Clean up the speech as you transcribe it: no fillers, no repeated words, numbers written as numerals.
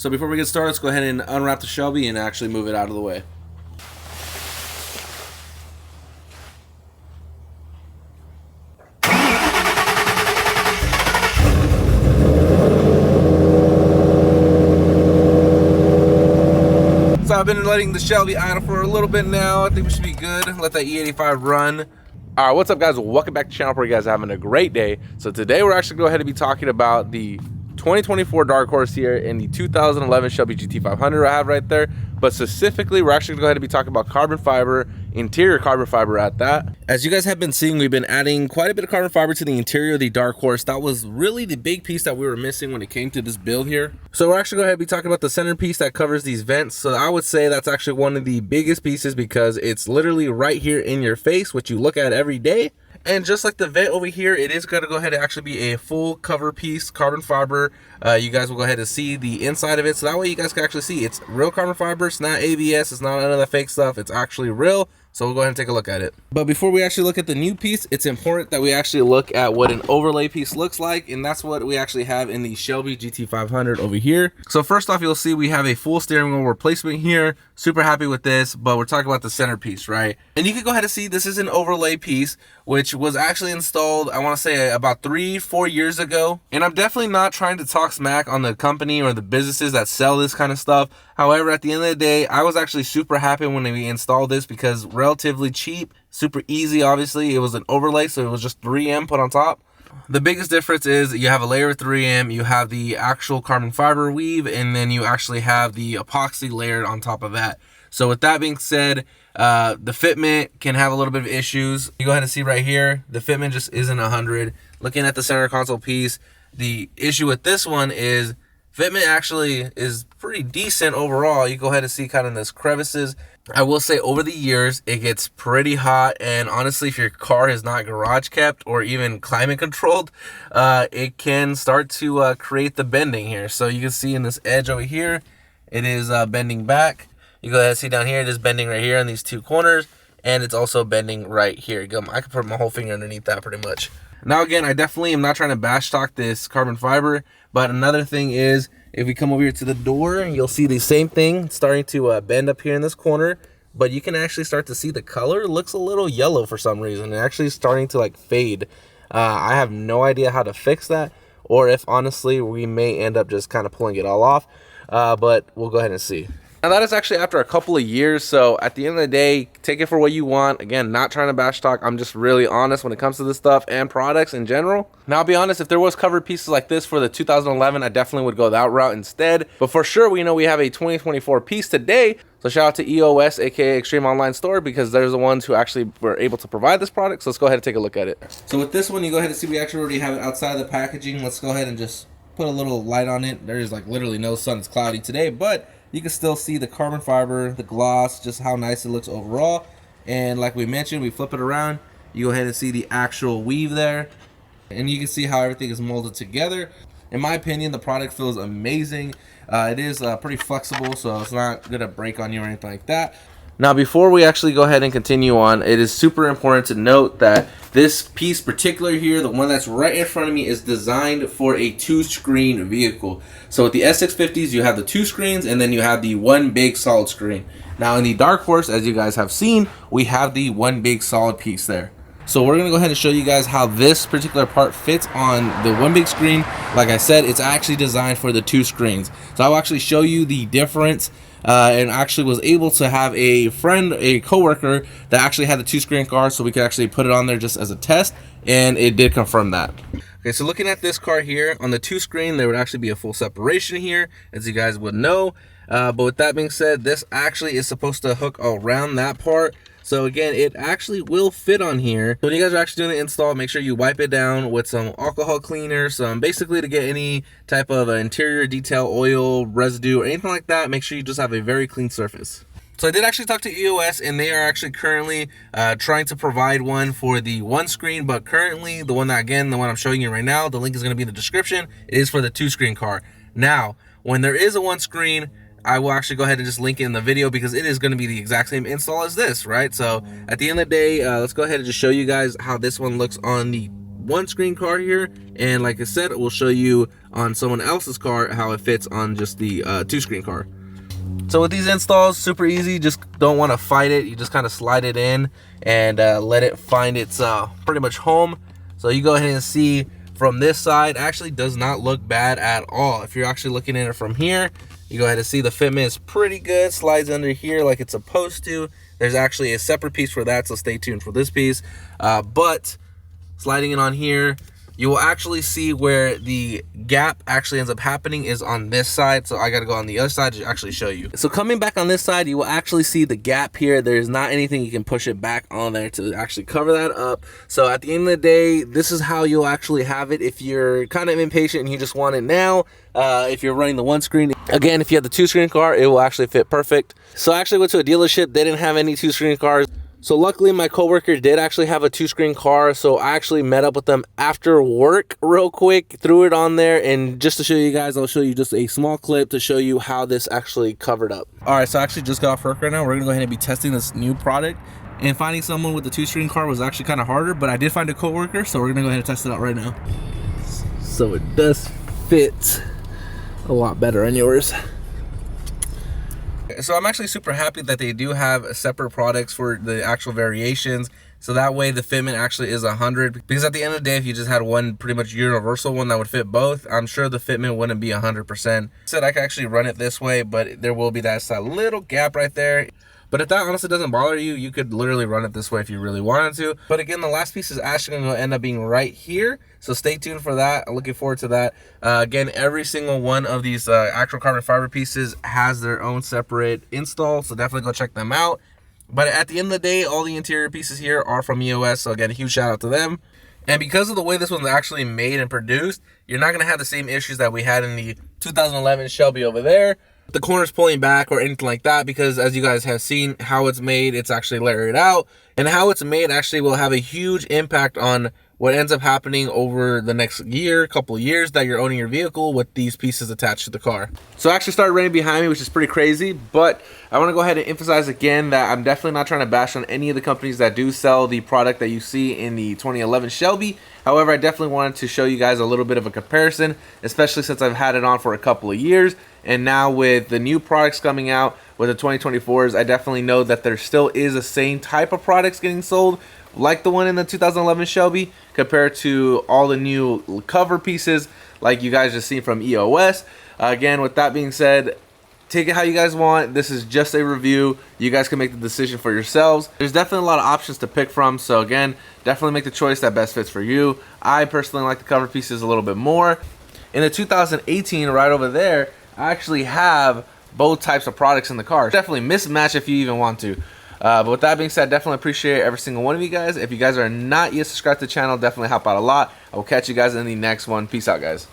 So before we get started, let's go ahead and unwrap the Shelby and actually move it out of the way. So I've been letting the Shelby idle for a little bit now. I think we should be good. Let that E85 run. All right, what's up guys? Welcome back to the channel. Where you guys are having a great day. So today we're actually going to go ahead and be talking about the 2024 Dark Horse here in the 2011 Shelby GT500 I have right there. But specifically, we're actually going to go ahead and be talking about carbon fiber, interior carbon fiber at that. As you guys have been seeing, we've been adding quite a bit of carbon fiber to the interior of the Dark Horse. That was really the big piece that we were missing when it came to this build here. So we're actually going to go ahead and be talking about the centerpiece that covers these vents. So I would say that's actually one of the biggest pieces because it's literally right here in your face, which you look at every day. And just like the vent over here, it is going to go ahead and actually be a full cover piece, carbon fiber. You guys will go ahead and see the inside of it. So that way you guys can actually see it's real carbon fiber. It's not ABS. It's not none of the fake stuff. It's actually real. So we'll go ahead and take a look at it. But before we actually look at the new piece, it's important that we actually look at what an overlay piece looks like. And that's what we actually have in the Shelby GT500 over here. So first off, you'll see we have a full steering wheel replacement here. Super happy with this, but we're talking about the centerpiece, right? And you can go ahead and see this is an overlay piece, which was actually installed, I want to say about 3-4 years ago. And I'm definitely not trying to talk smack on the company or the businesses that sell this kind of stuff. However, at the end of the day, I was actually super happy when we installed this because relatively cheap, super easy. Obviously, it was an overlay, so it was just 3M put on top. The biggest difference is you have a layer of 3M, you have the actual carbon fiber weave, and then you actually have the epoxy layered on top of that. So with that being said, the fitment can have a little bit of issues. You go ahead and see right here, the fitment just isn't 100. Looking at the center console piece, the issue with this one is fitment actually is pretty decent overall. You go ahead and see kind of this crevices. I will say over the years, it gets pretty hot. And honestly, if your car is not garage kept or even climate controlled, it can start to create the bending here. So you can see in this edge over here, it is bending back. You go ahead and see down here, it is bending right here on these two corners. And it's also bending right here. I can put my whole finger underneath that pretty much. Now again, I definitely am not trying to bash talk this carbon fiber, but another thing is if we come over here to the door, you'll see the same thing starting to bend up here in this corner, but you can actually start to see the color. It looks a little yellow for some reason. It actually starting to like fade. I have no idea how to fix that, or if honestly we may end up just kind of pulling it all off, but we'll go ahead and see. Now that is actually after a couple of years, so at the end of the day, take it for what you want. Again, not trying to bash talk, I'm just really honest when it comes to this stuff and products in general. Now I'll be honest, if there was covered pieces like this for the 2011, I definitely would go that route instead. But for sure, we know we have a 2024 piece today. So shout out to EOS, aka Extreme Online Store, because they're the ones who actually were able to provide this product. So let's go ahead and take a look at it. So with this one, you go ahead and see we actually already have it outside of the packaging. Let's go ahead and just put a little light on it. There's like literally no sun, it's cloudy today, but you can still see the carbon fiber, the gloss, just how nice it looks overall. And like we mentioned, we flip it around, you go ahead and see the actual weave there, and you can see how everything is molded together. In my opinion, the product feels amazing. It is pretty flexible, so it's not gonna break on you or anything like that. Now before we actually go ahead and continue on, it is super important to note that this piece particular here, the one that's right in front of me, is designed for a 2-screen vehicle. So with the S650s, you have the 2 screens and then you have the one big solid screen. Now in the Dark Horse, as you guys have seen, we have the one big solid piece there. So we're gonna go ahead and show you guys how this particular part fits on the one big screen. Like I said, it's actually designed for the 2 screens. So I'll actually show you the difference. And actually was able to have a friend, a coworker that actually had the 2-screen car, so we could actually put it on there just as a test, and it did confirm that. Okay, so looking at this car here, on the 2-screen, there would actually be a full separation here, as you guys would know. But with that being said, this actually is supposed to hook around that part. So again, it actually will fit on here. So when you guys are actually doing the install, make sure you wipe it down with some alcohol cleaner, some basically to get any type of interior detail, oil, residue, or anything like that. Make sure you just have a very clean surface. So I did actually talk to EOS, and they are actually currently trying to provide one for the 1-screen, but currently the one that, again, the one I'm showing you right now, the link is going to be in the description. It is for the 2-screen car. Now, when there is a 1-screen, I will actually go ahead and just link it in the video because it is going to be the exact same install as this, right? So at the end of the day, let's go ahead and just show you guys how this one looks on the one screen car here, and like I said, we'll show you on someone else's car how it fits on just the two screen car. So with these installs, super easy. Just don't want to fight it. You just kind of slide it in and let it find its pretty much home. So you go ahead and see from this side, actually does not look bad at all. If you're actually looking at it from here, you go ahead and see the fitment is pretty good. Slides under here like it's supposed to. There's actually a separate piece for that, so stay tuned for this piece. But sliding it on here, you will actually see where the gap actually ends up happening is on this side. So I got to go on the other side to actually show you. So coming back on this side, you will actually see the gap here. There's not anything you can push it back on there to actually cover that up. So at the end of the day, this is how you'll actually have it if you're kind of impatient and you just want it now. If you're running the one screen, again, if you have the two screen car, it will actually fit perfect. So I actually went to a dealership. They didn't have any two screen cars. So luckily my coworker did actually have a two screen car, so I actually met up with them after work real quick, threw it on there, and just to show you guys, I'll show you just a small clip to show you how this actually covered up. All right, so I actually just got off work right now. We're gonna go ahead and be testing this new product, and finding someone with the two screen car was actually kind of harder, but I did find a coworker, so we're gonna go ahead and test it out right now. So it does fit a lot better on yours. So I'm actually super happy that they do have separate products for the actual variations. So that way the fitment actually is 100. Because at the end of the day, if you just had one pretty much universal one that would fit both, I'm sure the fitment wouldn't be 100%. Said I could actually run it this way, but there will be that little gap right there. But if that honestly doesn't bother you, you could literally run it this way if you really wanted to. But again, the last piece is actually going to end up being right here. So stay tuned for that. I'm looking forward to that. Again, every single one of these actual carbon fiber pieces has their own separate install. So definitely go check them out. But at the end of the day, all the interior pieces here are from EOS. So again, a huge shout out to them. And because of the way this one's actually made and produced, you're not going to have the same issues that we had in the 2011 Shelby over there. The corners pulling back or anything like that, because as you guys have seen how it's made, it's actually layered out, and how it's made actually will have a huge impact on what ends up happening over the next year, couple of years that you're owning your vehicle with these pieces attached to the car. So I actually started raining behind me, which is pretty crazy, but I want to go ahead and emphasize again that I'm definitely not trying to bash on any of the companies that do sell the product that you see in the 2011 Shelby. However, I definitely wanted to show you guys a little bit of a comparison, especially since I've had it on for a couple of years. And now with the new products coming out with the 2024s, I definitely know that there still is the same type of products getting sold like the one in the 2011 Shelby compared to all the new cover pieces like you guys just seen from EOS. Again, with that being said, take it how you guys want. This is just a review. You guys can make the decision for yourselves. There's definitely a lot of options to pick from. So again, definitely make the choice that best fits for you. I personally like the cover pieces a little bit more. In the 2018, right over there, I actually have both types of products in the car. Definitely mismatch if you even want to. But with that being said, definitely appreciate every single one of you guys. If you guys are not yet subscribed to the channel, definitely help out a lot. I will catch you guys in the next one. Peace out, guys.